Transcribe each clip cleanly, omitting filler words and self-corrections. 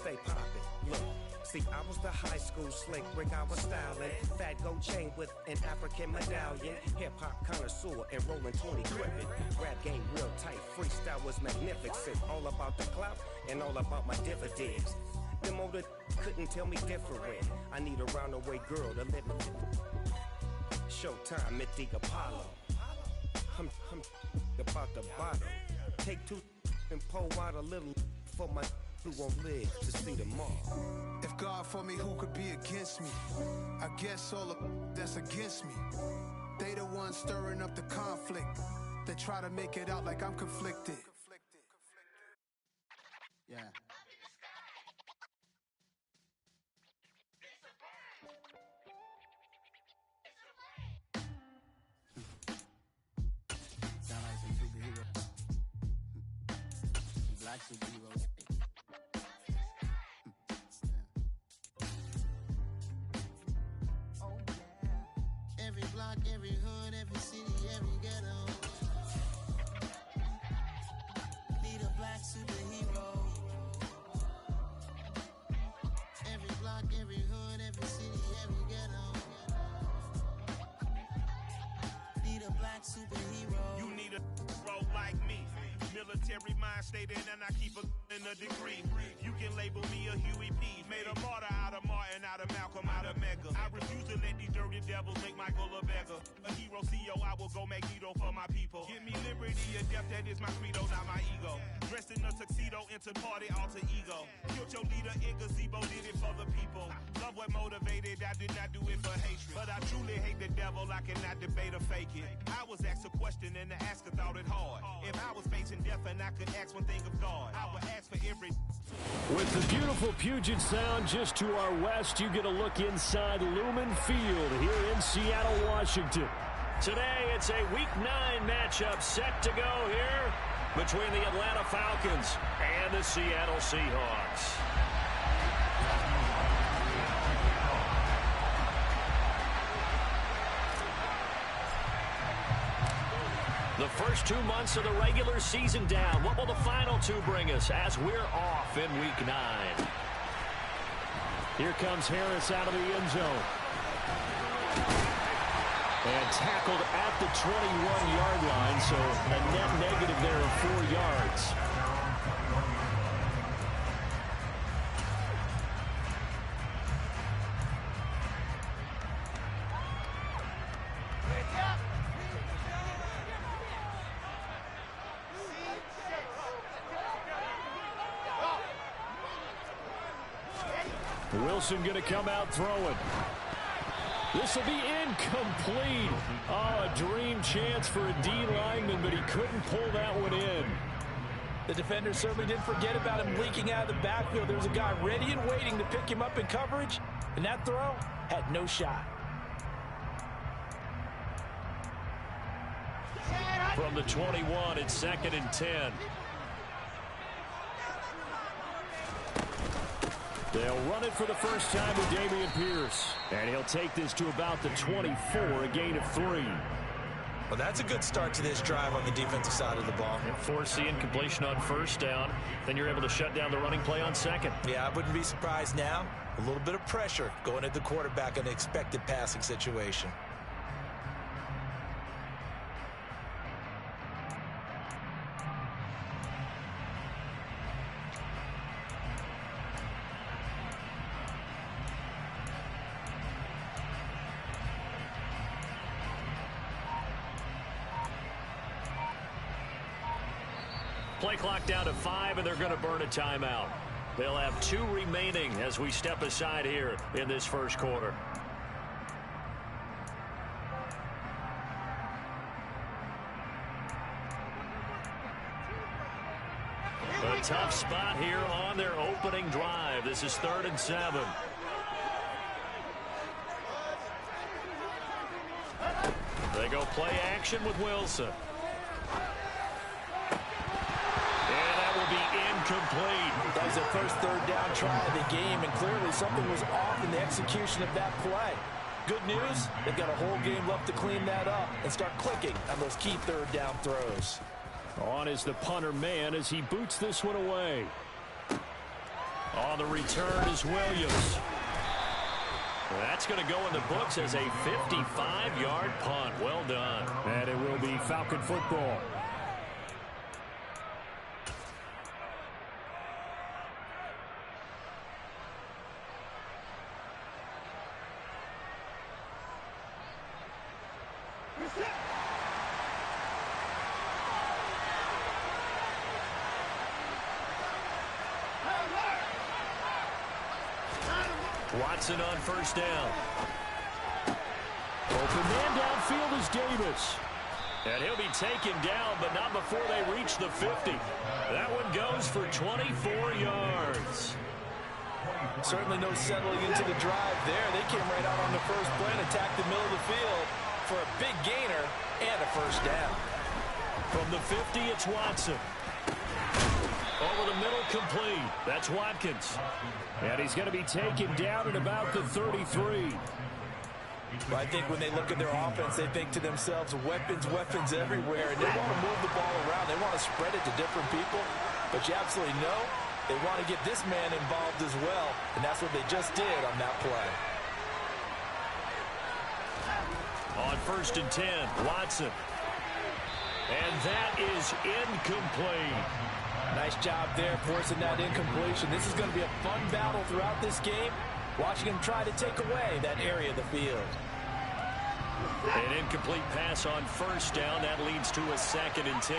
stay poppin'. Look, see, I was the high school slick Rick, I was styling. Fat gold chain with an African medallion. Hip-hop connoisseur and rolling 20 gripping. Rap game real tight, freestyle was magnificent. All about the clout and all about my dividends. Them older couldn't tell me different. I need a roundaway girl to live in. Showtime at the Apollo. I'm about the bottom. Take two and pour out a little for my who won't live to see tomorrow. If God for me, who could be against me? I guess all of that's against me. They the ones stirring up the conflict. They try to make it out like I'm conflicted. Yeah. Sound like some superheroes. Black superheroes. Every block, every hood, every city, every ghetto. Need a black superhero. Every block, every hood, every city, every ghetto. Need a black superhero. You need a role like me. Military mind stated, and I keep in a degree. You can label me a Huey P. Made a martyr out of Martin, out of Malcolm, out of Mega. I refuse to let these dirty devils make Michael a beggar. A hero CEO, I will go Magneto for my people. Give me liberty or death, that is my credo, not my ego. Dressed in a tuxedo, into party, alter ego. Killed your leader in gazebo, did it for the people. Love what motivated, I did not do it for hatred. But I truly hate the devil, I cannot debate or fake it. I was asked a question and the asker thought it hard. If I was facing death and I could ask one thing of God, I would ask for every... With the beautiful Puget Sound just to our west, you get a look inside Lumen Field here in Seattle, Washington. Today, it's a Week 9 matchup set to go here between the Atlanta Falcons and the Seattle Seahawks. The first 2 months of the regular season down. What will the final two bring us as we're off in Week 9? Here comes Harris out of the end zone. And tackled at the 21-yard line, so a net negative there of 4 yards. Wilson going to come out throwing. This will be incomplete. Oh, a dream chance for a D lineman, but he couldn't pull that one in. The defender certainly didn't forget about him leaking out of the backfield. There was a guy ready and waiting to pick him up in coverage, and that throw had no shot. From the 21, it's 2nd and 10. They'll run it for the first time with Dameon Pierce. And he'll take this to about the 24, a gain of 3. Well, that's a good start to this drive on the defensive side of the ball. And force the incompletion on first down. Then you're able to shut down the running play on second. Yeah, I wouldn't be surprised now. A little bit of pressure going at the quarterback in the expected passing situation. Play clock down to 5, and they're going to burn a timeout. They'll have 2 remaining as we step aside here in this first quarter. A tough spot here on their opening drive. This is 3rd and 7. They go play action with Wilson. Incomplete. That was the first 3rd down try of the game, and clearly something was off in the execution of that play. Good news, they've got a whole game left to clean that up and start clicking on those key 3rd down throws. On is the punter man as he boots this one away. On the return is Williams. That's going to go in the books as a 55-yard punt. Well done. And it will be Falcon football. Watson on first down. Open man downfield is Davis. And he'll be taken down, but not before they reach the 50. That one goes for 24 yards. Certainly no settling into the drive there. They came right out on the first play and attacked the middle of the field for a big gainer and a first down. From the 50, it's Watson. Over the middle, complete. That's Watkins. And he's going to be taken down at about the 33. Well, I think when they look at their offense, they think to themselves, weapons everywhere, and they want to move the ball around. They want to spread it to different people, but you absolutely know they want to get this man involved as well, and that's what they just did on that play. On first and 10, Watson. And that is incomplete. Nice job there forcing that incompletion. This is going to be a fun battle throughout this game, watching him try to take away that area of the field. An incomplete pass on first down. That leads to a 2nd and 10.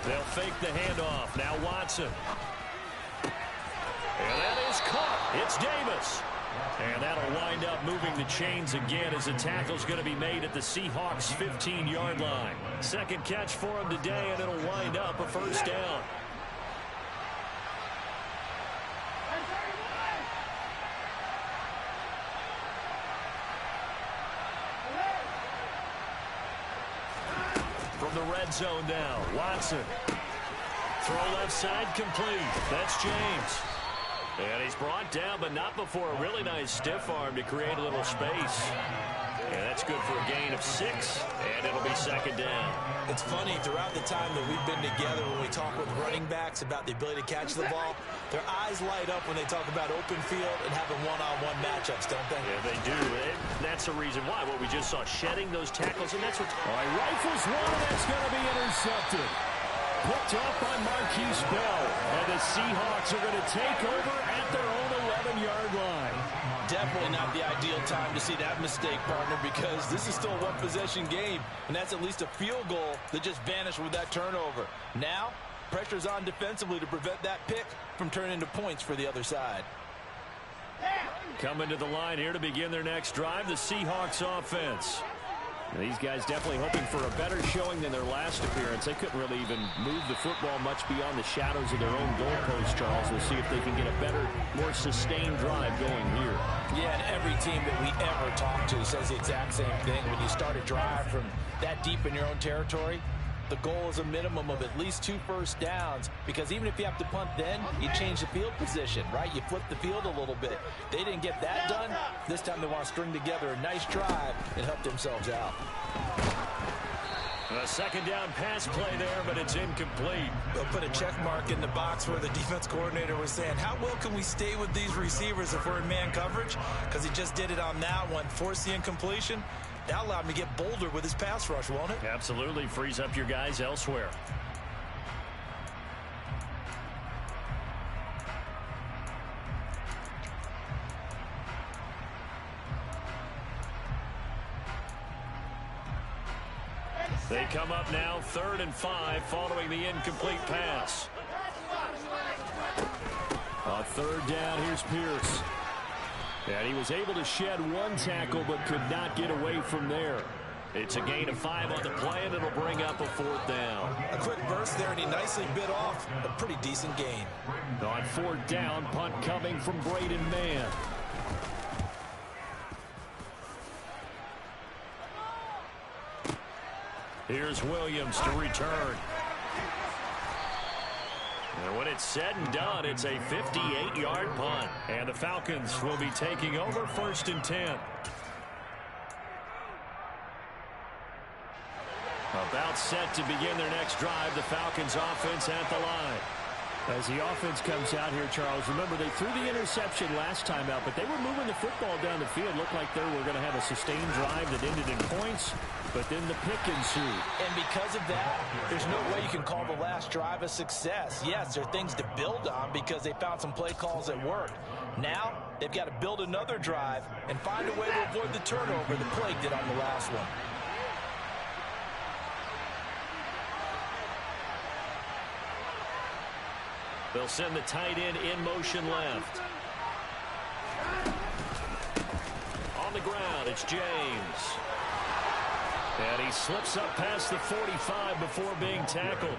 They'll fake the handoff. Now Watson. And that is caught. It's Davis. And that'll wind up moving the chains again as the tackle's going to be made at the Seahawks' 15-yard line. Second catch for him today, and it'll wind up a first down. From the red zone now, Watson. Throw left side, complete. That's James. And he's brought down, but not before a really nice stiff arm to create a little space. And that's good for a gain of 6, and it'll be 2nd down. It's funny, throughout the time that we've been together, when we talk with running backs about the ability to catch the ball, their eyes light up when they talk about open field and having one-on-one matchups, don't they? Yeah, they do. And that's the reason why. What we just saw, shedding those tackles, and that's what's... All right, rifles one, that's going to be intercepted. Picked up by Marquise Bell. And the Seahawks are going to take over at their own 11-yard line. Definitely not the ideal time to see that mistake, partner, because this is still a one-possession game, and that's at least a field goal that just vanished with that turnover. Now, pressure's on defensively to prevent that pick from turning into points for the other side. Coming to the line here to begin their next drive, the Seahawks offense. These guys definitely hoping for a better showing than their last appearance. They couldn't really even move the football much beyond the shadows of their own goalpost, Charles. We'll see if they can get a better, more sustained drive going here. Yeah, and every team that we ever talk to says the exact same thing. When you start a drive from that deep in your own territory, the goal is a minimum of at least 2 first downs, because even if you have to punt then, you change the field position, right? You flip the field a little bit. They didn't get that done. This time they want to string together a nice drive and help themselves out. A 2nd down pass play there, but it's incomplete. They'll put a check mark in the box where the defense coordinator was saying, how well can we stay with these receivers if we're in man coverage? Because he just did it on that one, forced the incompletion. That allowed him to get bolder with his pass rush, won't it? Absolutely. Frees up your guys elsewhere. They come up now 3rd and 5 following the incomplete pass. On 3rd down, here's Pierce. And he was able to shed 1 tackle but could not get away from there. It's a gain of 5 on the play, and it'll bring up a 4th down. A quick burst there, and he nicely bit off a pretty decent gain. On 4th down, punt coming from Braden Mann. Here's Williams to return. And when it's said and done, it's a 58-yard punt. And the Falcons will be taking over 1st and 10. About set to begin their next drive, the Falcons offense at the line. As the offense comes out here, Charles, remember they threw the interception last time out, but they were moving the football down the field. Looked like they were going to have a sustained drive that ended in points, but then the pick ensued. And because of that, there's no way you can call the last drive a success. Yes, there are things to build on because they found some play calls that worked. Now, they've got to build another drive and find a way to avoid the turnover the plague did on the last one. They'll send the tight end in motion left. On the ground, it's James. And he slips up past the 45 before being tackled.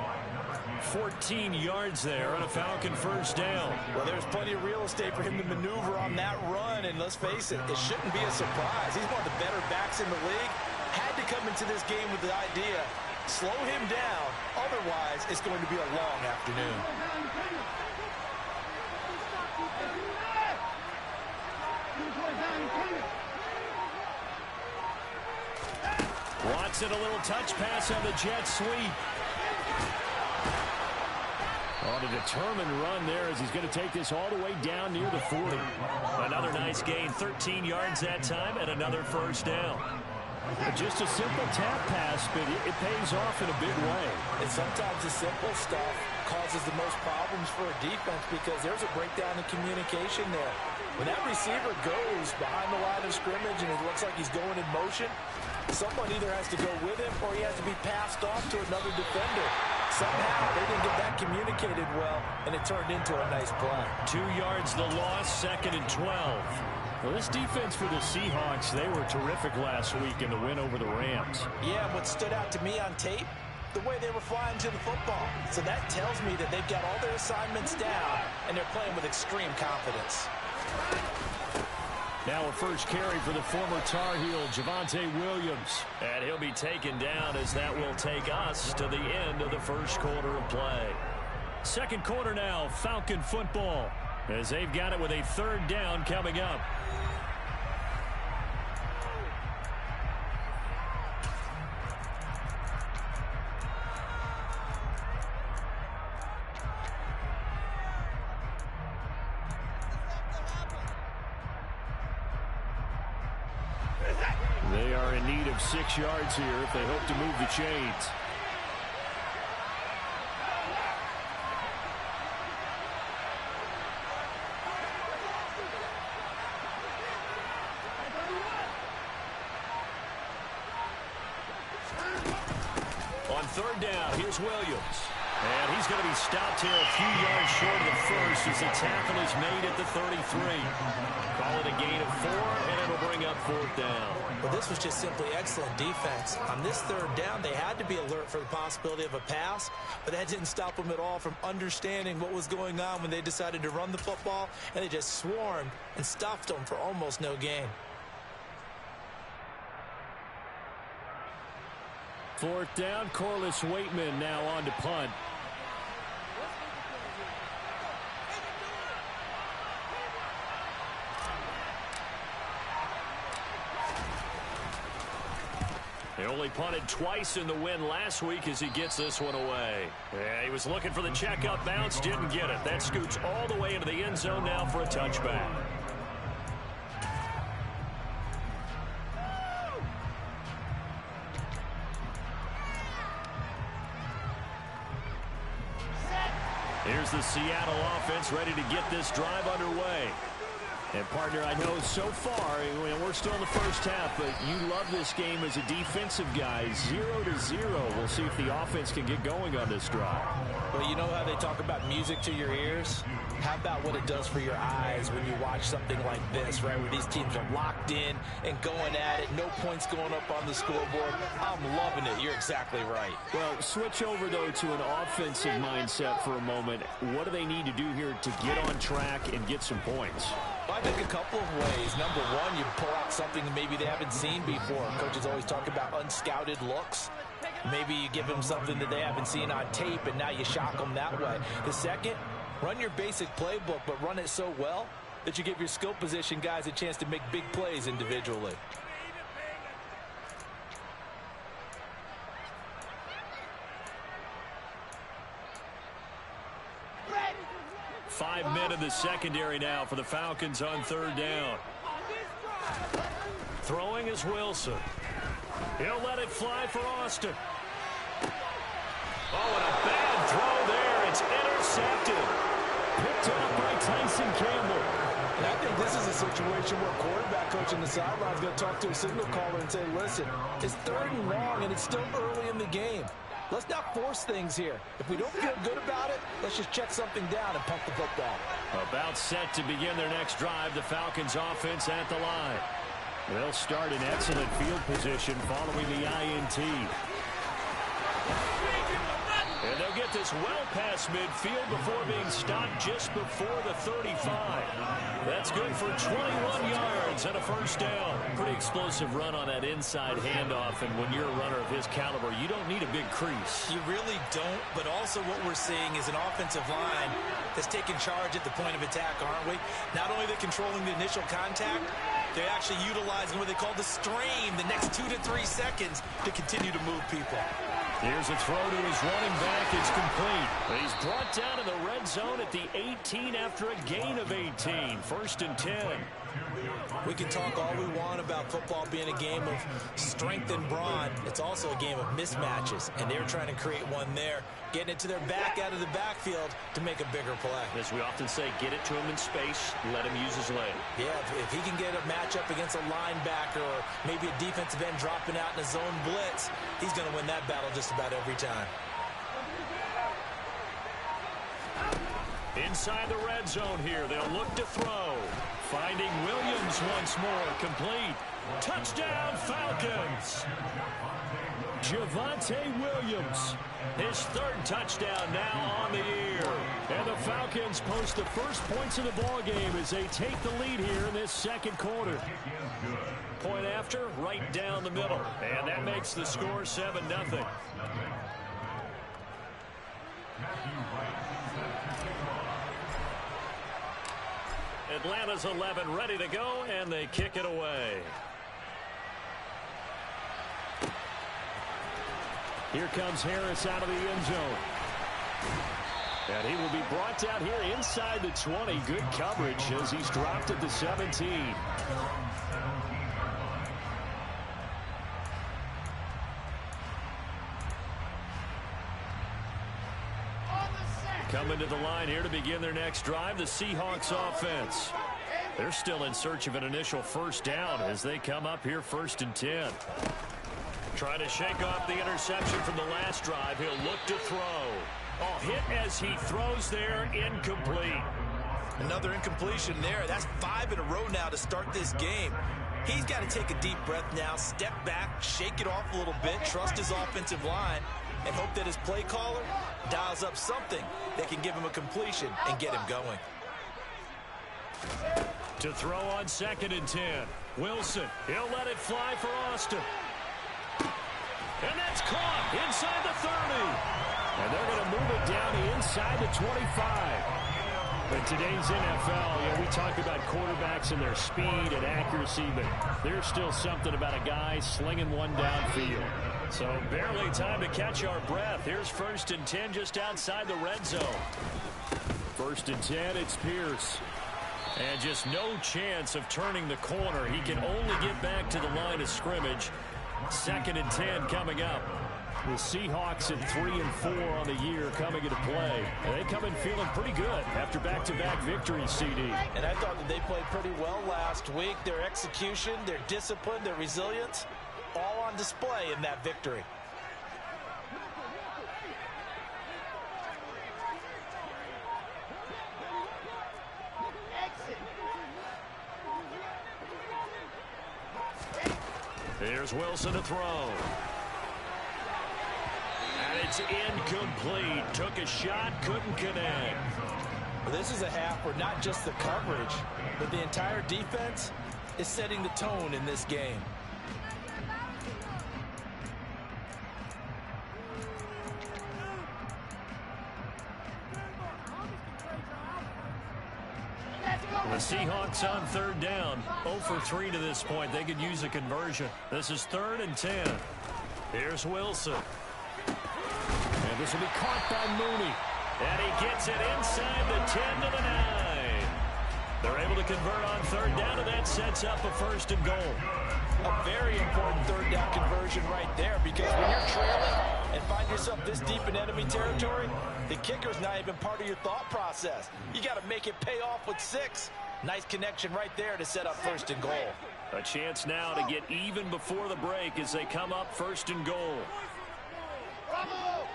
14 yards there on a Falcon first down. Well, there's plenty of real estate for him to maneuver on that run, and let's face it, it shouldn't be a surprise. He's one of the better backs in the league. Had to come into this game with the idea, slow him down, otherwise it's going to be a long afternoon. Watson, a little touch pass on the jet sweep. On a determined run there as he's going to take this all the way down near the 40. Another nice gain, 13 yards that time, and another first down. Just a simple tap pass, but it pays off in a big way. And sometimes the simple stuff causes the most problems for a defense because there's a breakdown in communication there. When that receiver goes behind the line of scrimmage and it looks like he's going in motion, someone either has to go with him or he has to be passed off to another defender. Somehow they didn't get that communicated well, and it turned into a nice play. 2 yards the loss, 2nd and 12. Well, this defense for the Seahawks, they were terrific last week in the win over the Rams. Yeah, what stood out to me on tape, the way they were flying to the football. So that tells me that they've got all their assignments down, and they're playing with extreme confidence. Now a first carry for the former Tar Heel, Javonte Williams. And he'll be taken down as that will take us to the end of the first quarter of play. Second quarter now, Falcon football, as they've got it with a third down coming up. They are in need of 6 yards here if they hope to move the chains. On third down, here's Williams. And he's going to be stopped here a few yards short of the first as the tackle is made at the 33. Call it a gain of 4, and it'll bring up fourth down. Well, this was just simply excellent defense. On this third down, they had to be alert for the possibility of a pass, but that didn't stop them at all from understanding what was going on when they decided to run the football, and they just swarmed and stuffed them for almost no gain. Fourth down, Corliss Waitman now on to punt. He only punted twice in the win last week as he gets this one away. Yeah, he was looking for the checkup bounce, didn't get it. That scoots all the way into the end zone now for a touchback. Here's the Seattle offense ready to get this drive underway. And, partner, I know so far, we're still in the first half, but you love this game as a defensive guy. 0-0. We'll see if the offense can get going on this drive. Well, you know how they talk about music to your ears? How about what it does for your eyes when you watch something like this, right, where these teams are locked in and going at it, no points going up on the scoreboard? I'm loving it. You're exactly right. Well, switch over, though, to an offensive mindset for a moment. What do they need to do here to get on track and get some points? Well, I think a couple of ways. Number one, you pull out something that maybe they haven't seen before. Coaches always talk about unscouted looks. Maybe you give them something that they haven't seen on tape, and now you shock them that way. The second, run your basic playbook, but run it so well that you give your skill position guys a chance to make big plays individually. 5 men in the secondary now for the Falcons on third down. Throwing is Wilson. He'll let it fly for Austin. Oh, and a bad throw there. It's intercepted. Picked up by Tyson Campbell. And I think this is a situation where a quarterback coach on the sideline is going to talk to a signal caller and say, listen, it's 3rd and long, and it's still early in the game. Let's not force things here. If we don't feel good about it, let's just check something down and pump the football. About set to begin their next drive, the Falcons offense at the line. They'll start in excellent field position following the INT. And they'll get this well past midfield before being stopped just before the 35. That's good for 21 yards and a first down. Pretty explosive run on that inside handoff, and when you're a runner of his caliber, you don't need a big crease. You really don't, but also what we're seeing is an offensive line that's taking charge at the point of attack, aren't we? Not only are they controlling the initial contact, they're actually utilizing what they call the strain the next 2 to 3 seconds to continue to move people. Here's a throw to his running back. It's complete. He's brought down in the red zone at the 18 after a gain of 18. 1st and 10. We can talk all we want about football being a game of strength and brawn. It's also a game of mismatches, and they're trying to create one there, getting it to their back out of the backfield to make a bigger play. As we often say, get it to him in space, let him use his leg. Yeah, if he can get a matchup against a linebacker or maybe a defensive end dropping out in a zone blitz, he's going to win that battle just about every time. Inside the red zone here, they'll look to throw. Finding Williams once more, complete. Touchdown, Falcons! Javonte Williams, his 3rd touchdown now on the year. And the Falcons post the first points of the ball game as they take the lead here in this 2nd quarter. Point after, right down the middle. And that makes the score 7-0. Atlanta's 11 ready to go, and they kick it away. Here comes Harris out of the end zone. And he will be brought down here inside the 20. Good coverage as he's dropped at the 17. Coming to the line here to begin their next drive, the Seahawks offense. They're still in search of an initial first down as they come up here 1st and 10. Trying to shake off the interception from the last drive. He'll look to throw. Oh, hit as he throws there, incomplete. Another incompletion there. That's 5 in a row now to start this game. He's got to take a deep breath now, step back, shake it off a little bit, trust his offensive line, and hope that his play caller dials up something that can give him a completion and get him going. To throw on 2nd and 10. Wilson, he'll let it fly for Austin. And that's caught inside the 30. And they're going to move it down inside the 25. In today's NFL, we talk about quarterbacks and their speed and accuracy, but there's still something about a guy slinging one downfield. So barely time to catch our breath. Here's 1st and 10 just outside the red zone. 1st and 10, it's Pierce. And just no chance of turning the corner. He can only get back to the line of scrimmage. 2nd and 10 coming up. The Seahawks at 3 and 4 on the year coming into play. And they come in feeling pretty good after back-to-back victories, CD. And I thought that they played pretty well last week. Their execution, their discipline, their resilience, all on display in that victory. Here's Wilson to throw. And it's incomplete. Took a shot, couldn't connect. Well, this is a half where not just the coverage, but the entire defense is setting the tone in this game. The Seahawks on 3rd down. 0 for 3 to this point. They could use a conversion. This is 3rd and 10. Here's Wilson. And this will be caught by Mooney. And he gets it inside the 10 to the 9. They're able to convert on third down, and that sets up a 1st and goal. A very important third down conversion right there, because when you're trailing and find yourself this deep in enemy territory, the kicker's not even part of your thought process. You got to make it pay off with 6. Nice connection right there to set up 1st and goal. A chance now to get even before the break as they come up 1st and goal. Bravo!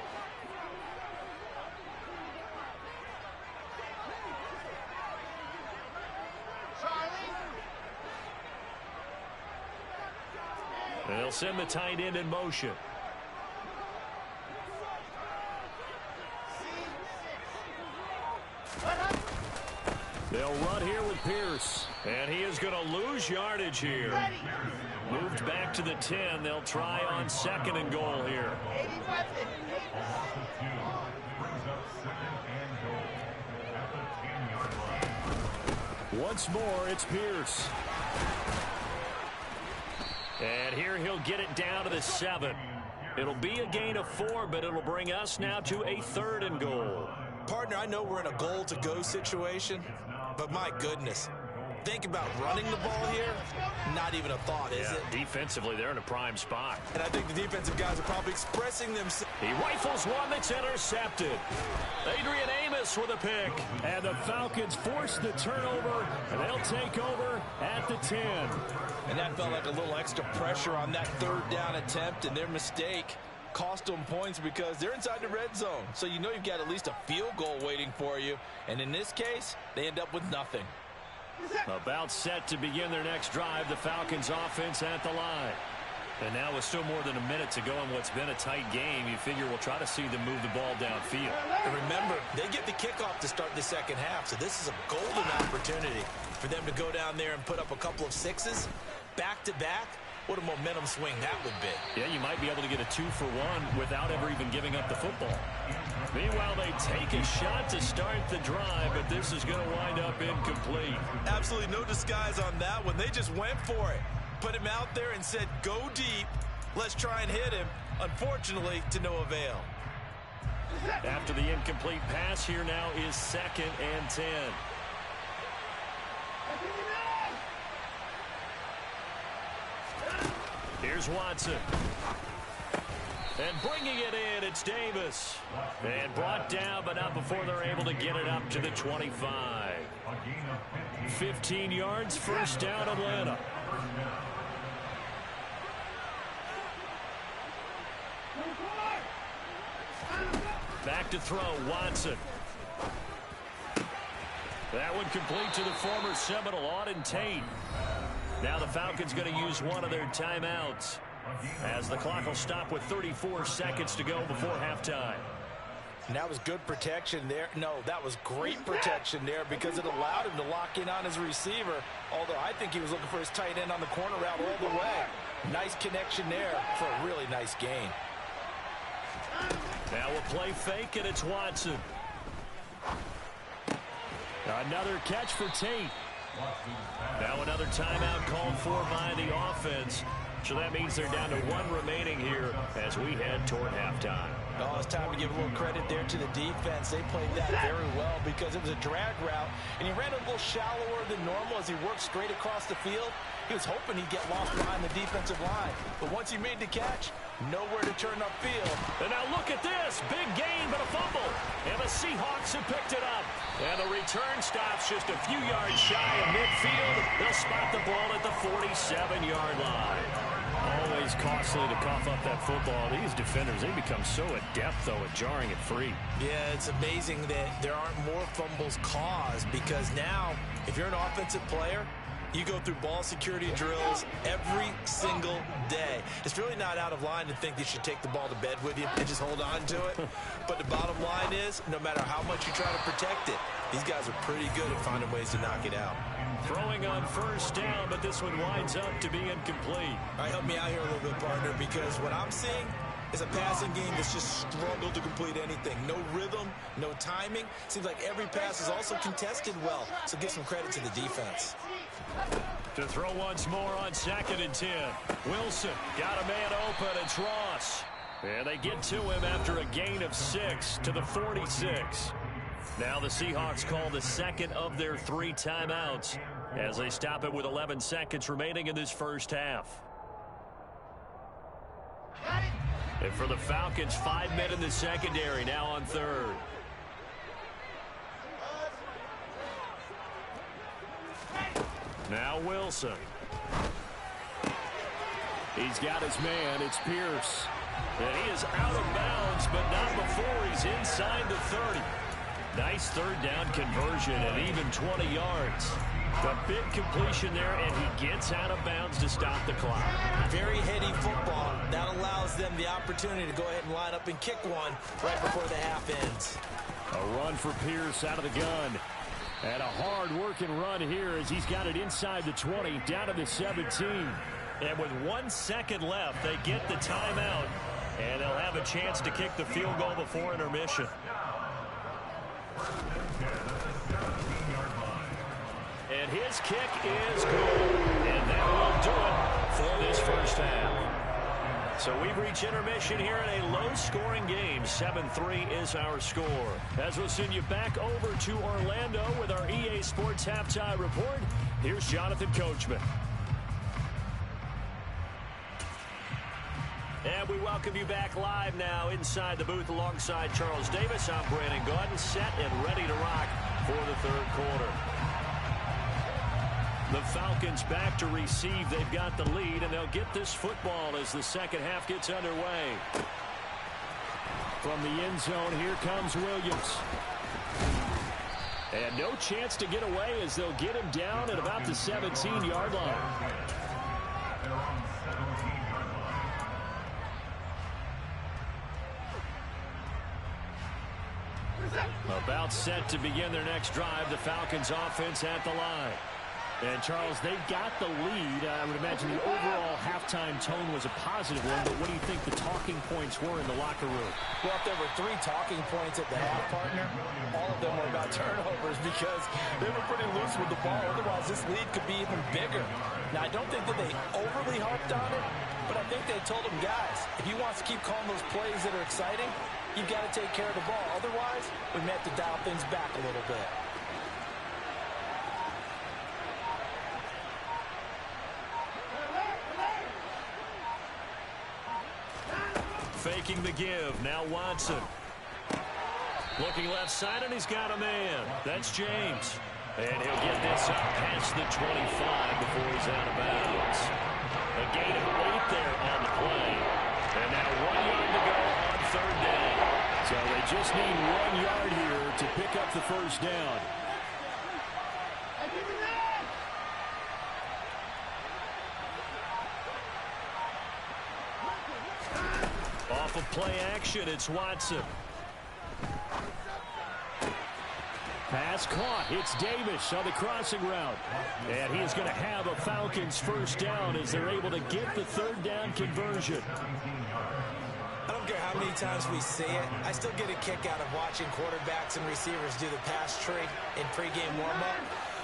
They'll send the tight end in motion. They'll run here with Pierce. And he is going to lose yardage here. Moved back to the 10. They'll try on 2nd and goal here. Once more, it's Pierce. And here he'll get it down to the 7. It'll be a gain of 4, but it'll bring us now to a 3rd and goal. Partner, I know we're in a goal-to-go situation, but my goodness, think about running the ball here. Not even a thought, is it? Defensively, they're in a prime spot. And I think the defensive guys are probably expressing themselves. He rifles one that's intercepted. Adrian Amos with a pick. And the Falcons force the turnover, and they'll take over at the 10. And that felt like a little extra pressure on that third down attempt, and their mistake cost them points because they're inside the red zone. So you know you've got at least a field goal waiting for you. And in this case, they end up with nothing. About set to begin their next drive, the Falcons offense at the line. And now with still more than a minute to go in what's been a tight game, you figure we'll try to see them move the ball downfield. And remember, they get the kickoff to start the second half, so this is a golden opportunity for them to go down there and put up a couple of 6s back-to-back. What a momentum swing that would be. Yeah, you might be able to get a 2-for-1 without ever even giving up the football. Meanwhile, they take a shot to start the drive, but this is going to wind up incomplete. Absolutely no disguise on that one. They just went for it. Put him out there and said, go deep. Let's try and hit him. Unfortunately, to no avail. After the incomplete pass, here now is 2nd and 10. Here's Watson. And bringing it in, it's Davis. And brought down, but not before they're able to get it up to the 25. 15 yards, 1st down, Atlanta. Back to throw, Watson. That one complete to the former Seminole, Auden Tate. Now the Falcons going to use one of their timeouts as the clock will stop with 34 seconds to go before halftime. And that was good protection there. No, that was great protection there because it allowed him to lock in on his receiver, although I think he was looking for his tight end on the corner route all the way. Nice connection there for a really nice gain. Now we'll play fake, and it's Watson. Another catch for Tate. Now another timeout called for by the offense. So that means they're down to 1 remaining here as we head toward halftime. Oh, it's time to give a little credit there to the defense. They played that very well because it was a drag route, and he ran a little shallower than normal as he worked straight across the field. He was hoping he'd get lost behind the defensive line. But once he made the catch, nowhere to turn upfield. And now look at this. Big gain, but a fumble. And the Seahawks have picked it up. And the return stops just a few yards shy of midfield. They'll spot the ball at the 47-yard line. Always costly to cough up that football. These defenders, they become so adept, though, at jarring it free. Yeah, it's amazing that there aren't more fumbles caused because now, if you're an offensive player, you go through ball security drills every single day. It's really not out of line to think you should take the ball to bed with you and just hold on to it. But the bottom line is, no matter how much you try to protect it, these guys are pretty good at finding ways to knock it out. Throwing on 1st down, but this one winds up to be incomplete. All right, help me out here a little bit, partner, because what I'm seeing is a passing game that's just struggled to complete anything. No rhythm, no timing. Seems like every pass is also contested well, so give some credit to the defense. To throw once more on 2nd and 10. Wilson got a man open. It's Ross. And they get to him after a gain of 6 to the 46. Now the Seahawks call the second of their 3 timeouts as they stop it with 11 seconds remaining in this first half. And for the Falcons, 5 men in the secondary now on third. Now Wilson. He's got his man. It's Pierce. And he is out of bounds, but not before he's inside the 30. Nice third down conversion and even 20 yards. A big completion there, and he gets out of bounds to stop the clock. Very heady football. That allows them the opportunity to go ahead and line up and kick one right before the half ends. A run for Pierce out of the gun. And a hard-working run here as he's got it inside the 20, down to the 17. And with 1 second left, they get the timeout, and they'll have a chance to kick the field goal before intermission. And his kick is good. And that will do it for this first half. So we've reached intermission here in a low-scoring game. 7-3 is our score. As we'll send you back over to Orlando with our EA Sports Halftime Report, here's Jonathan Coachman. And we welcome you back live now inside the booth alongside Charles Davis. I'm Brandon Gaudin, set and ready to rock for the third quarter. The Falcons back to receive. They've got the lead, and they'll get this football as the second half gets underway. From the end zone, here comes Williams. And no chance to get away as they'll get him down at about the 17-yard line. About set to begin their next drive. The Falcons offense at the line. And, Charles, they've got the lead. I would imagine the overall halftime tone was a positive one, but what do you think the talking points were in the locker room? Well, if there were 3 talking points at the half, partner, all of them were about turnovers because they were pretty loose with the ball. Otherwise, this lead could be even bigger. Now, I don't think that they overly harped on it, but I think they told them, guys, if he wants to keep calling those plays that are exciting, you've got to take care of the ball. Otherwise, we may have to dial things back a little bit. Faking the give. Now Watson. Looking left side, and he's got a man. That's James. And he'll get this up past the 25 before he's out of bounds. A gain of 8 there on the play. And now 1 yard to go on third down. So they just need 1 yard here to pick up the first down. Off of play action, it's Watson. Pass caught. It's Davis on the crossing route. And he is going to have a Falcons first down as they're able to get the third down conversion. I don't care how many times we see it. I still get a kick out of watching quarterbacks and receivers do the pass tree in pregame warm-up.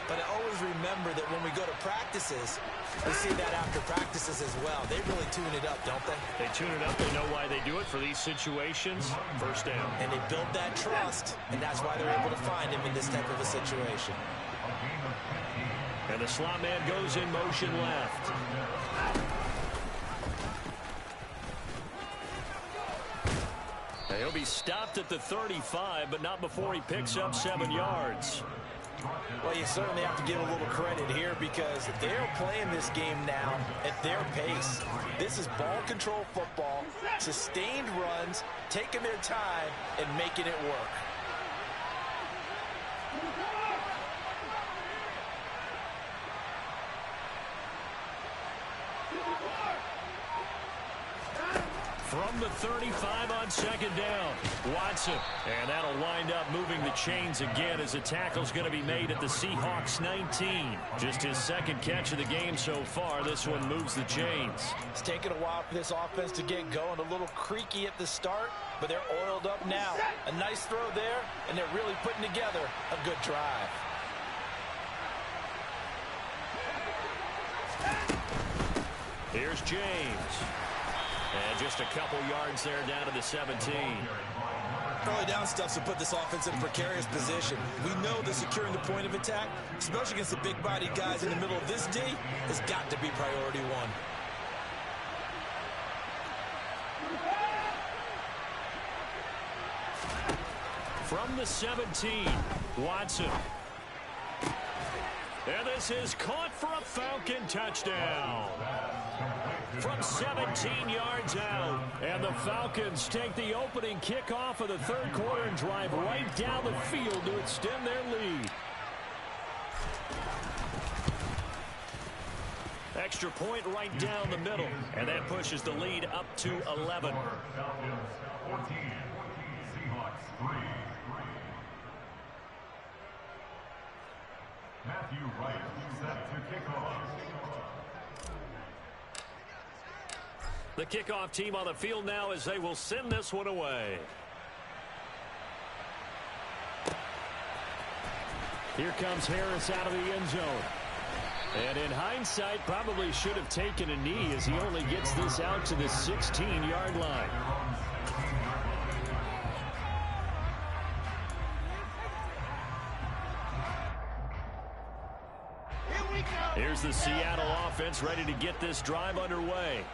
But I always remember that when we go to practices, we see that after practices as well. They really tune it up, don't they? They tune it up. They know why they do it for these situations. First down. And they build that trust, and that's why they're able to find him in this type of a situation. And the slot man goes in motion left. He'll be stopped at the 35, but not before he picks up 7 yards. Well, you certainly have to give a little credit here because they're playing this game now at their pace. This is ball control football, sustained runs, taking their time, and making it work. From the 35 on second down, Watson. And that'll wind up moving the chains again as the tackle's going to be made at the Seahawks 19. Just his second catch of the game so far. This one moves the chains. It's taken a while for this offense to get going. A little creaky at the start, but they're oiled up now. A nice throw there, and they're really putting together a good drive. Here's James. And just a couple yards there down to the 17. Early down stuff to put this offense in a precarious position. We know that securing the point of attack, especially against the big-bodied guys in the middle of this D, has got to be priority one. From the 17, Watson. And this is caught for a Falcon touchdown. From 17 yards out. And the Falcons take the opening kickoff of the third quarter and drive right down the field to extend their lead. Extra point right down the middle. And that pushes the lead up to 11. Falcons 14, Seahawks 3. Matthew Wright set to kick off. The kickoff team on the field now as they will send this one away. Here comes Harris out of the end zone. And in hindsight, probably should have taken a knee as he only gets this out to the 16-yard line. Here's the Seattle offense ready to get this drive underway.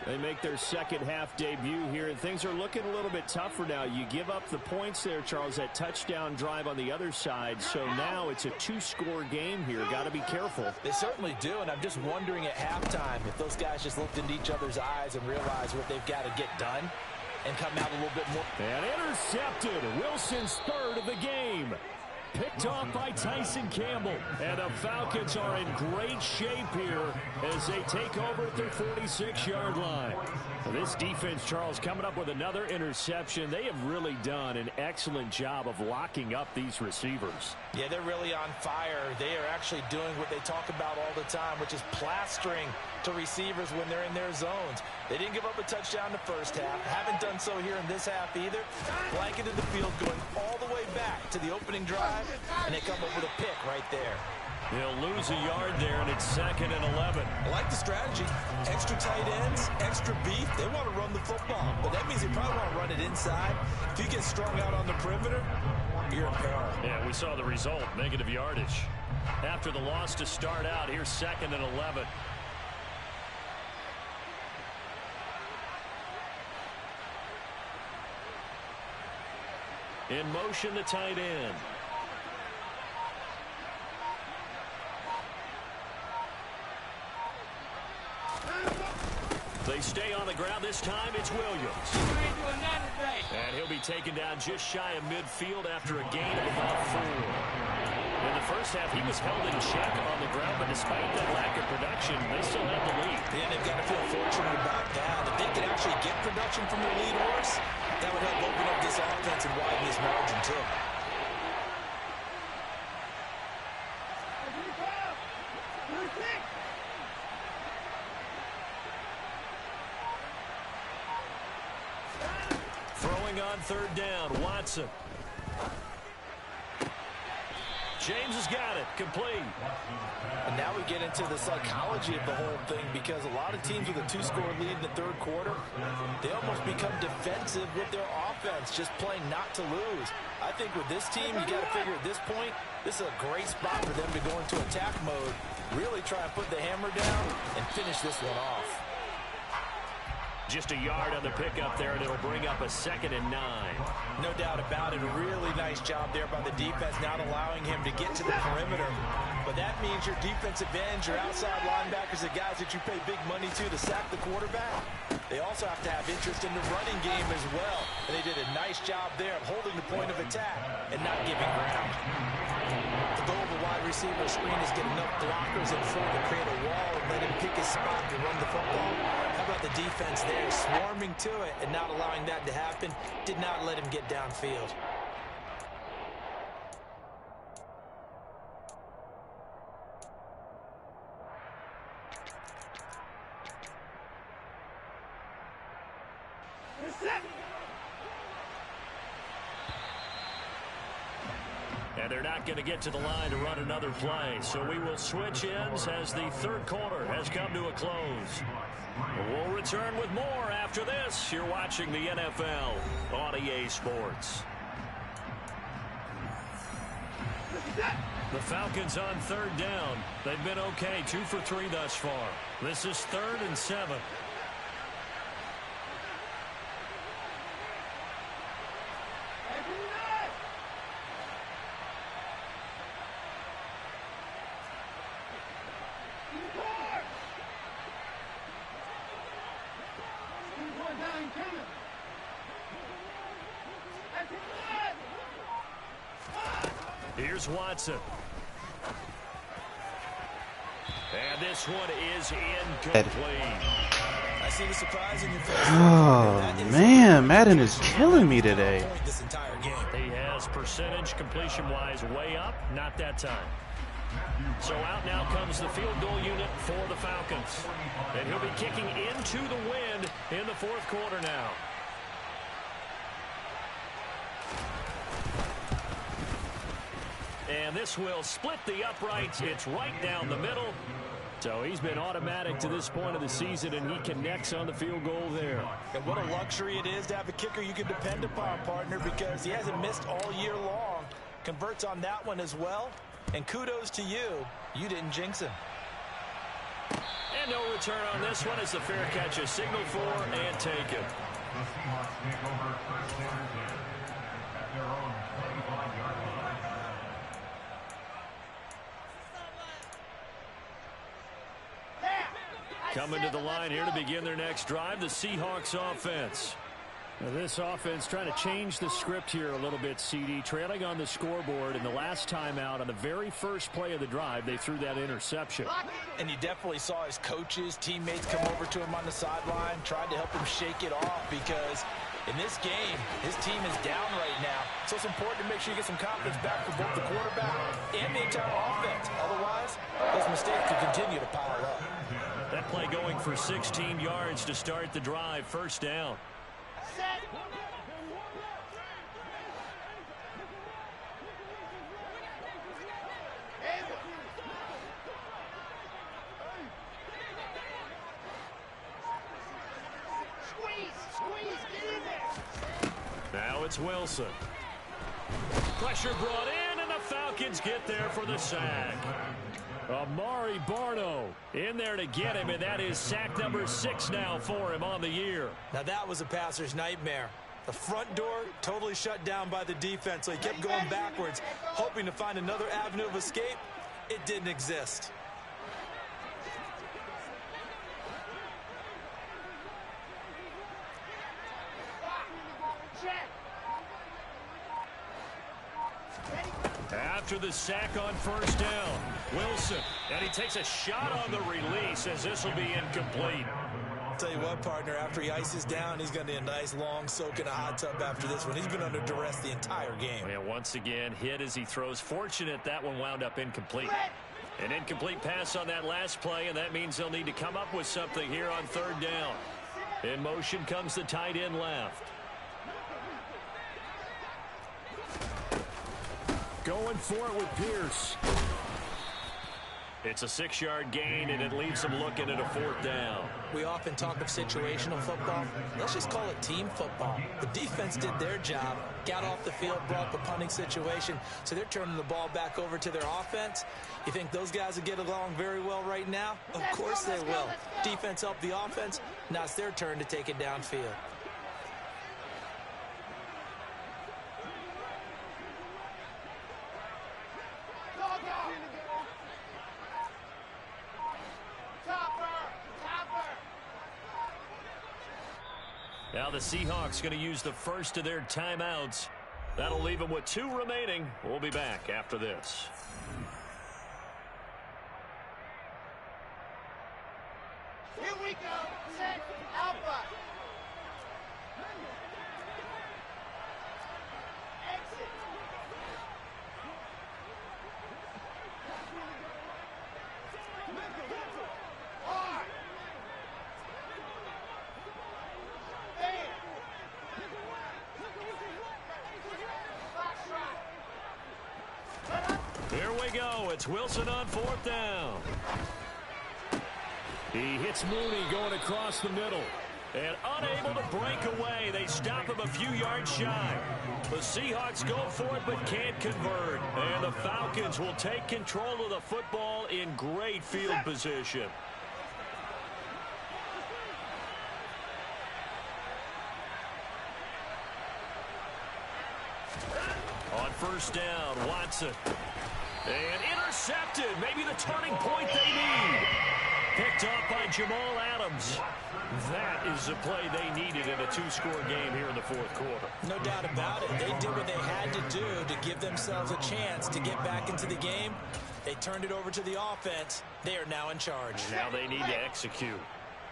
They make their second half debut here, and things are looking a little bit tougher now. You give up the points there, Charles, that touchdown drive on the other side. So now it's a two-score game here. Got to be careful. They certainly do, and I'm just wondering at halftime if those guys just looked into each other's eyes and realized what they've got to get done and come out a little bit more. And intercepted. Wilson's third of the game. Picked off by Tyson Campbell. And the Falcons are in great shape here as they take over at their 46-yard line. This defense, Charles, coming up with another interception. They have really done an excellent job of locking up these receivers. Yeah, they're really on fire. They are actually doing what they talk about all the time, which is plastering to receivers when they're in their zones. They didn't give up a touchdown the first half. Haven't done so here in this half either. Blanketed the field going all the way back to the opening drive, and they come up with a pick right there. He'll lose a yard there, and it's 2nd and 11. I like the strategy. Extra tight ends, extra beef. They want to run the football, but that means they probably want to run it inside. If you get strung out on the perimeter, you're in peril. Yeah, we saw the result, negative yardage. After the loss to start out, here's 2nd and 11. In motion, the tight end. They stay on the ground. This time it's Williams. And he'll be taken down just shy of midfield after a gain of about 4. In the first half, he was held in check on the ground, but despite that lack of production, they still have the lead. Yeah, they've got to feel fortunate about that. If they could actually get production from their lead horse, that would help open up this offense and widen this margin, too. Throwing on third down, Watson. James has got it, complete. And now we get into the psychology of the whole thing, because a lot of teams with a 2-score lead in the third quarter, they almost become defensive with their offense, just playing not to lose. I think with this team, you got to figure at this point, this is a great spot for them to go into attack mode, really try and put the hammer down and finish this one off. Just a yard on the pickup there, and it'll bring up a 2nd and 9. No doubt about it. A really nice job there by the defense, not allowing him to get to the perimeter. But that means your defensive ends, your outside linebackers, the guys that you pay big money to sack the quarterback, they also have to have interest in the running game as well. And they did a nice job there of holding the point of attack and not giving ground. The goal of a wide receiver screen is get enough blockers in front to create a wall and let him pick his spot to run the football. How about the defense there, swarming to it and not allowing that to happen? Did not let him get downfield. And they're not going to get to the line to run another play. So we will switch ends as the third quarter has come to a close. We'll return with more after this. You're watching the NFL on EA Sports. The Falcons on third down. They've been okay, 2 for 3 thus far. This is 3rd and 7. Here's Watson. And this one is incomplete. I see the surprise in your face. Oh, man. Madden is killing me today. This entire game. He has percentage completion-wise way up. Not that time. So out now comes the field goal unit for the Falcons. And he'll be kicking into the wind in the fourth quarter now. And this will split the uprights. It's right down the middle. So he's been automatic to this point of the season, and he connects on the field goal there. And what a luxury it is to have a kicker you can depend upon, partner, because he hasn't missed all year long. Converts on that one as well. And kudos to you. You didn't jinx him. And no return on this one as the fair catch is signaled for and taken. The Seahawks take over first down at their own 25-yard line. Coming to the line here to begin their next drive, the Seahawks offense. Now this offense trying to change the script here a little bit, CD. Trailing on the scoreboard, and the last time out on the very first play of the drive, they threw that interception. And you definitely saw his coaches, teammates come over to him on the sideline, tried to help him shake it off because in this game, his team is down right now. So it's important to make sure you get some confidence back for both the quarterback and the entire offense. Otherwise, those mistakes could continue to pile up. That play going for 16 yards to start the drive. First down. Now it's Wilson. Pressure brought in, and the Falcons get there for the sack. Amari Barno in there to get him, and that is sack number 6 now for him on the year. Now that was a passer's nightmare. The front door totally shut down by the defense, so he kept going backwards, hoping to find another avenue of escape. It didn't exist. After the sack on first down, Wilson, and he takes a shot on the release as this will be incomplete. I'll tell you what, partner, after he ices down, he's going to need a nice long soak in a hot tub after this one. He's been under duress the entire game. And once again, hit as he throws. Fortunate that one wound up incomplete. An incomplete pass on that last play, and that means they'll need to come up with something here on third down. In motion comes the tight end left. Going for it with Pierce. It's a 6-yard gain, and it leaves them looking at a fourth down. We often talk of situational football. Let's just call it team football. The defense did their job, got off the field, brought the punting situation, so they're turning the ball back over to their offense. You think those guys will get along very well right now? Of course they will. Defense helped the offense. Now it's their turn to take it downfield. Now the Seahawks going to use the first of their timeouts. That'll leave them with 2 remaining. We'll be back after this. Here we go. Set Alpha. Exit. Hard. Here we go. It's Wilson on 4th down. He hits Mooney going across the middle. And unable to break away. They stop him a few yards shy. The Seahawks go for it but can't convert. And the Falcons will take control of the football in great field position. On 1st down, Watson. And intercepted. Maybe the turning point they need. Picked off by Jamal Adams. That is the play they needed in a 2-score game here in the 4th quarter. No doubt about it. They did what they had to do to give themselves a chance to get back into the game. They turned it over to the offense. They are now in charge. Now they need to execute.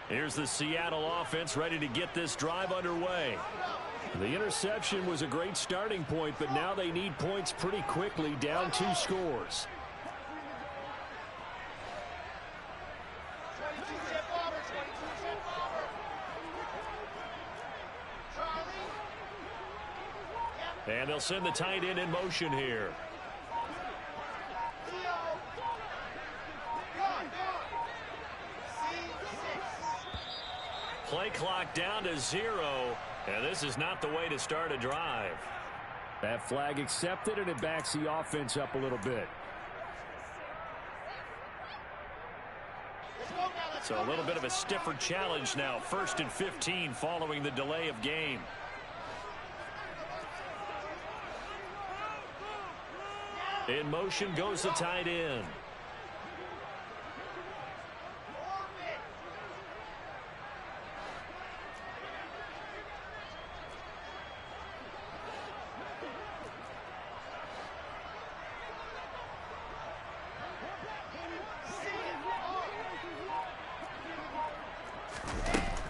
Here's the Seattle offense ready to get this drive underway. The interception was a great starting point, but now they need points pretty quickly, down 2 scores. And they'll send the tight end in motion here. Play clock down to 0, and this is not the way to start a drive. That flag accepted, and it backs the offense up a little bit. So a little bit of a stiffer challenge now. 1st and 15 following the delay of game. In motion goes the tight end.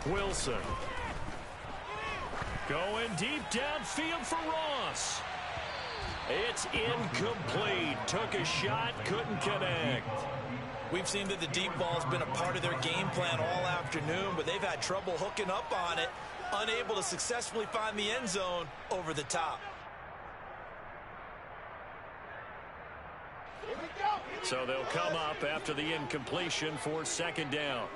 Wilson. Going deep downfield for Ross. It's incomplete. Took a shot, couldn't connect. We've seen that the deep ball's been a part of their game plan all afternoon, but they've had trouble hooking up on it, unable to successfully find the end zone over the top. So they'll come up after the incompletion for 2nd down.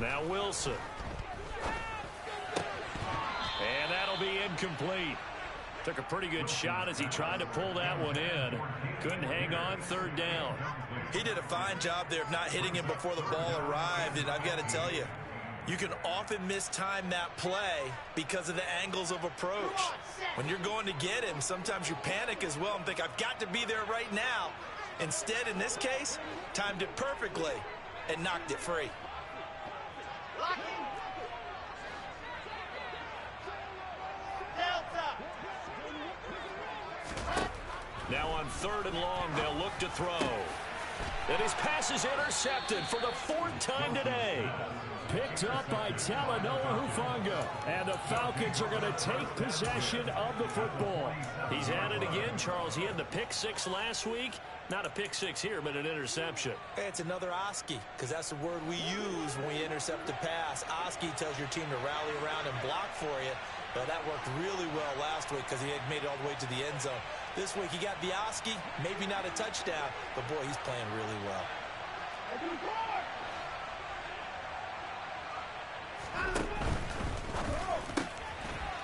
Now Wilson. And that'll be incomplete. Took a pretty good shot as he tried to pull that one in. Couldn't hang on 3rd down. He did a fine job there of not hitting him before the ball arrived, and I've got to tell you, you can often mistime that play because of the angles of approach. When you're going to get him, sometimes you panic as well and think, I've got to be there right now. Instead, in this case, timed it perfectly and knocked it free. Now on 3rd and long, they'll look to throw. And his pass is intercepted for the 4th time today. Picked up by Talanoa Hufanga. And the Falcons are going to take possession of the football. He's at it again, Charles. He had the pick 6 last week. Not a pick 6 here, but an interception. It's another Oski, because that's the word we use when we intercept a pass. Oski tells your team to rally around and block for you. But that worked really well last week because he had made it all the way to the end zone. This week he got the Oski, maybe not a touchdown, but boy, he's playing really well.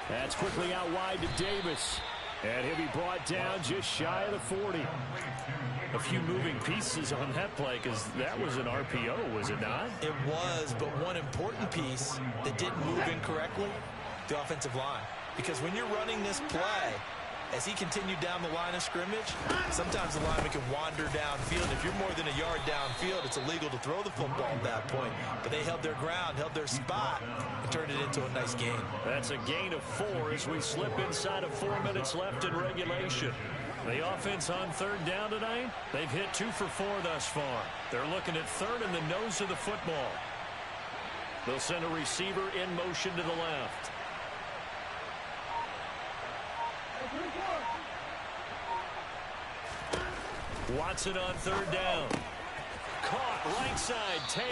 That's quickly out wide to Davis. And he'll be brought down just shy of the 40. A few moving pieces on that play because that was an RPO, was it not? It was, but one important piece that didn't move incorrectly, the offensive line. Because when you're running this play, as he continued down the line of scrimmage, sometimes the lineman can wander downfield. If you're more than a yard downfield, it's illegal to throw the football at that point. But they held their ground, held their spot, and turned it into a nice gain. That's a gain of 4 as we slip inside of 4 minutes left in regulation. The offense on 3rd down tonight, they've hit 2 for 4 thus far. They're looking at 3rd in the nose of the football. They'll send a receiver in motion to the left. Watson on third down. Caught right side, Tate.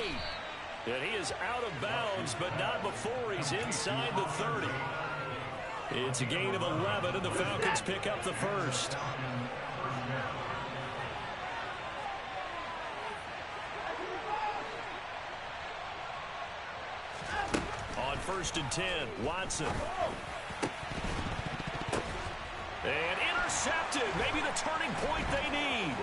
And he is out of bounds, but not before he's inside the 30. It's a gain of 11, and the Falcons pick up the first. On 1st and 10, Watson. And intercepted. Maybe the turning point they need.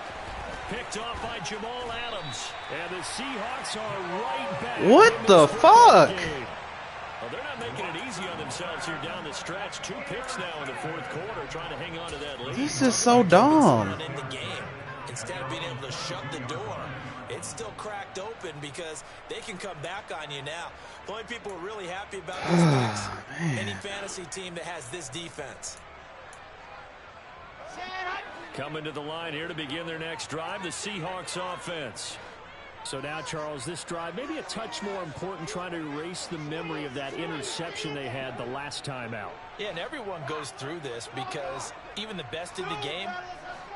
Picked off by Jamal Adams. And the Seahawks are right back. What the fuck? Well, they're not making it easy on themselves here down the stretch. 2 picks now in the 4th quarter, trying to hang on to that lead. This is so dumb. In the game, instead of being able to shut the door, it's still cracked open because they can come back on you now. The only people who are really happy about this is any fantasy team that has this defense. Coming to the line here to begin their next drive, the Seahawks offense. So now, Charles, this drive maybe a touch more important, trying to erase the memory of that interception they had the last time out. Yeah, and everyone goes through this because even the best in the game,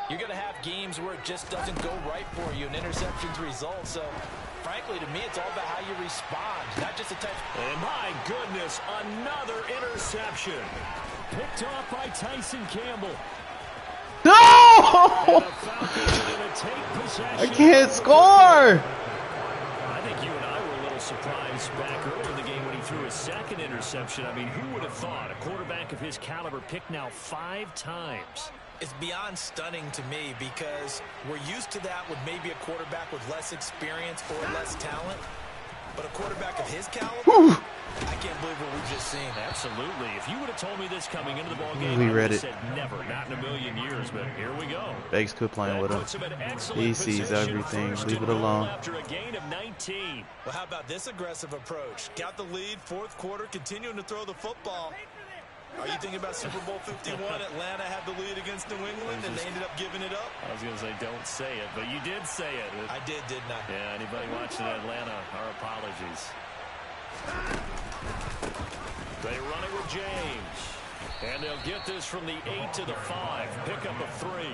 you're going to have games where it just doesn't go right for you, and interceptions result. So, frankly, to me, it's all about how you respond, not just a touch. And my goodness, another interception. Picked off by Tyson Campbell. No! I can't score! I think you and I were a little surprised back earlier in the game when he threw his 2nd interception. I mean, who would have thought a quarterback of his caliber picked now 5 times? It's beyond stunning to me because we're used to that with maybe a quarterback with less experience or less talent. But a quarterback of his caliber, I can't believe what we've just seen. Absolutely. If you would have told me this coming into the ball game, We I would read have it. said never, not in a million years, but here we go. Beggs quit playing with him. He sees everything. Leave it alone. After a gain of 19. Well, how about this aggressive approach? Got the lead, 4th quarter, continuing to throw the football. Are you thinking about Super Bowl 51? Atlanta had the lead against New England, and they ended up giving it up? I was going to say, don't say it, but you did say it. I did, didn't I? Yeah, anybody watching Atlanta, our apologies. They run it with James. And they'll get this from the 8 to the 5. Pick up a 3.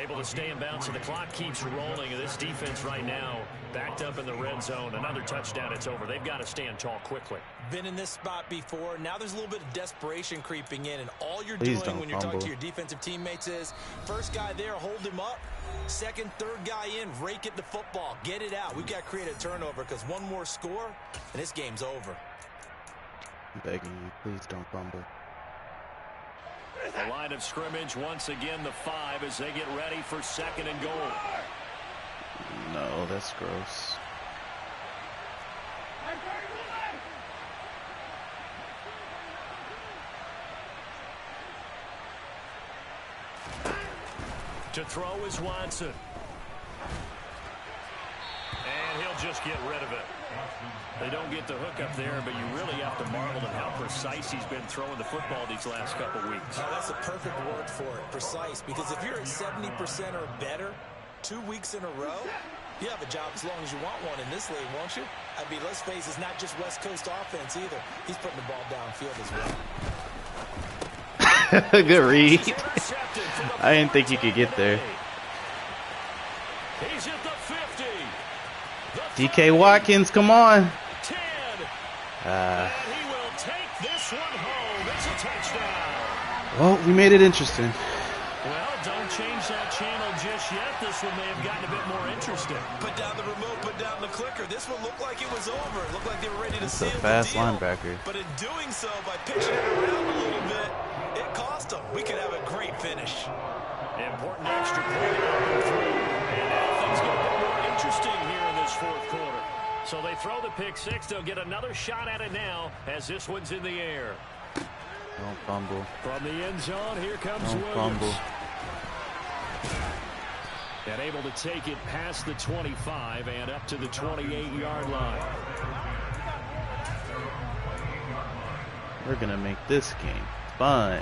Able to stay in bounds, and the clock keeps rolling. And this defense right now backed up in the red zone. Another touchdown, it's over. They've got to stand tall quickly. Been in this spot before. Now there's a little bit of desperation creeping in, and all you're doing when you're talking to your defensive teammates is first guy there, hold him up. 2nd, 3rd guy in, rake at the football. Get it out. We've got to create a turnover because one more score, and this game's over. I'm begging you, please don't fumble. The line of scrimmage, once again, the 5 as they get ready for 2nd and goal. No, that's gross. To throw is Watson. And he'll just get rid of it. They don't get the hook up there, but you really have to marvel at how precise he's been throwing the football these last couple weeks. Oh, that's a perfect word for it, precise, because if you're at 70% or better 2 weeks in a row, you have a job as long as you want one in this league, won't you? I mean, let's face it, it's not just West Coast offense either. He's putting the ball downfield as Good well. read. I didn't think you could get there. He's at the 50. DK Watkins, come on. 10. And he will take this one home. It's a touchdown. Well, we made it interesting. Well, don't change that channel just yet. This one may have gotten a bit more interesting. Put down the remote, put down the clicker. This one looked like it was over. It looked like they were ready to seal the deal. Fast linebacker. But in doing so, by pitching it around a little bit, it cost them. We could have a great finish. Important extra point open through. And now things get a bit more interesting here in this 4th quarter. So they throw the pick 6. They'll get another shot at it now as this one's in the air. Don't fumble. From the end zone, here comes Don't Williams. fumble. And able to take it past the 25 and up to the 28-yard line. We're going to make this game fun.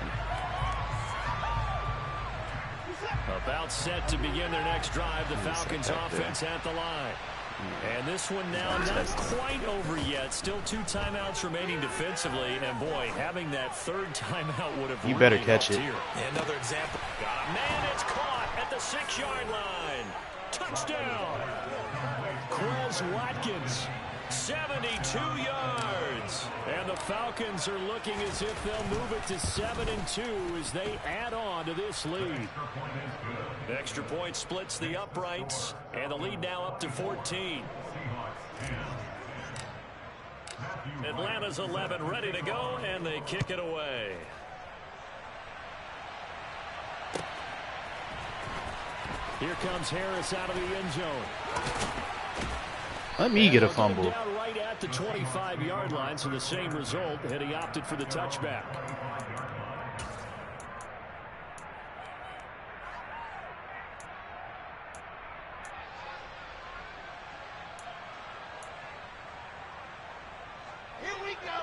About set to begin their next drive, the Falcons offense at the line. And this one now not quite over yet. Still 2 timeouts remaining defensively. And boy, having that 3rd timeout would have You better catch it. here. Yeah, another example. Got a man, it's caught. at the 6-yard line. Touchdown. Quez Watkins, 72 yards. And the Falcons are looking as if they'll move it to 7-2 as they add on to this lead. The extra point splits the uprights, and the lead now up to 14. Atlanta's 11 ready to go, and they kick it away. Here comes Harris out of the end zone. Let me get a fumble. Down right at the 25-yard line, so the same result, and he opted for the touchback.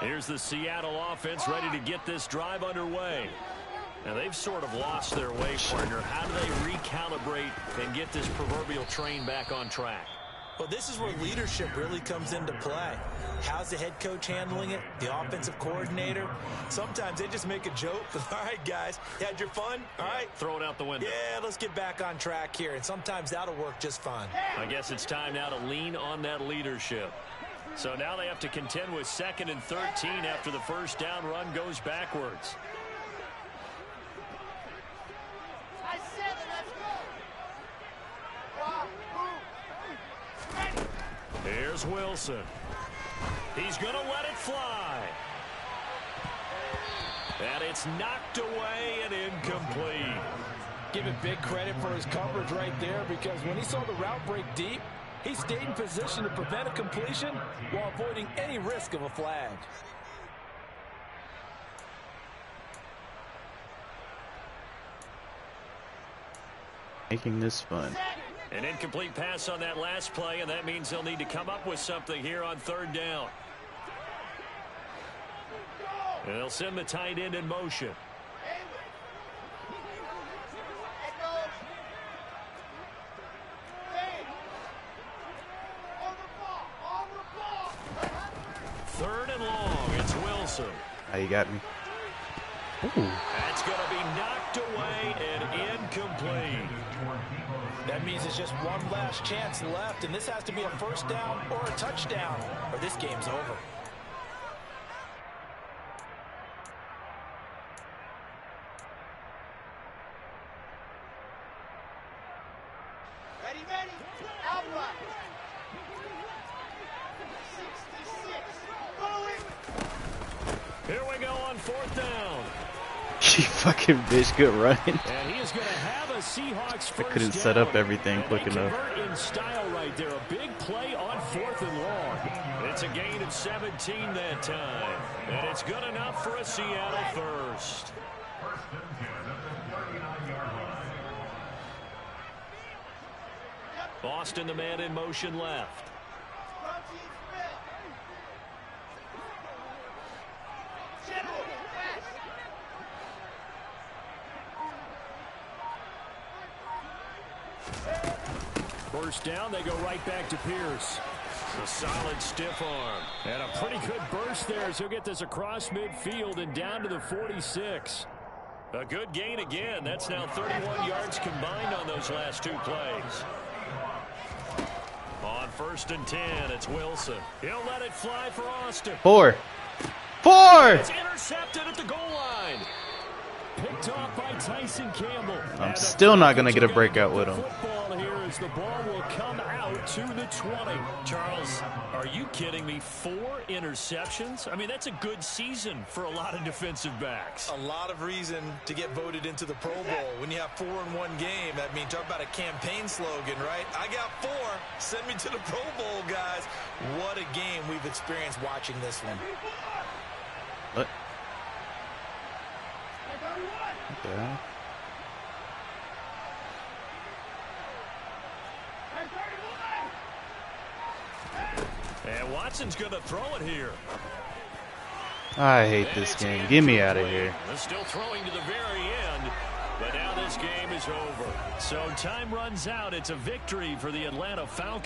Here's the Seattle offense ready to get this drive underway. Now, they've sort of lost their way, partner. How do they recalibrate and get this proverbial train back on track? Well, this is where leadership really comes into play. How's the head coach handling it? The offensive coordinator? Sometimes they just make a joke. All right, guys, you had your fun? All right. Throw it out the window. Yeah, let's get back on track here. And sometimes that'll work just fine. I guess it's time now to lean on that leadership. So now they have to contend with 2nd and 13 after the first down run goes backwards. Here's Wilson. He's going to let it fly. And it's knocked away and incomplete. Give it big credit for his coverage right there, because when he saw the route break deep, he stayed in position to prevent a completion while avoiding any risk of a flag. Making this fun. An incomplete pass on that last play, and that means they'll need to come up with something here on 3rd down. And they'll send the tight end in motion. Third and long, it's Wilson. You got me. Ooh. That's going to be knocked away and incomplete. That means it's just one last chance left, and this has to be a first down or a touchdown, or this game's over. Ready, ready. Outright. 66. Here we go on 4th down. She fucking bitch good running. And he is going to have a Seahawks first I couldn't down. set up everything quick enough. In style right there. A big play on 4th and long. It's a gain of 17 that time. And it's good enough for a Seattle first. Boston, the man in motion left. First down, they go right back to Pierce. A solid stiff arm. And a pretty good burst there as he'll get this across midfield and down to the 46. A good gain again. That's now 31 yards combined on those last 2 plays. On 1st and 10, it's Wilson. He'll let it fly for Austin. 4. It's intercepted at the goal line. Picked off by Tyson Campbell. I'm still not going to get a breakout with him. Football here as the ball will come out to the 20. Charles, are you kidding me? 4 interceptions? I mean, that's a good season for a lot of defensive backs. A lot of reason to get voted into the Pro Bowl. When you have 4 in one game, that means talk about a campaign slogan, right? I got 4. Send me to the Pro Bowl, guys. What a game we've experienced watching this one. What? Okay. And Watson's going to throw it here. I hate this game. Get me out of here. They're still throwing to the very end, but now this game is over. So time runs out. It's a victory for the Atlanta Falcons.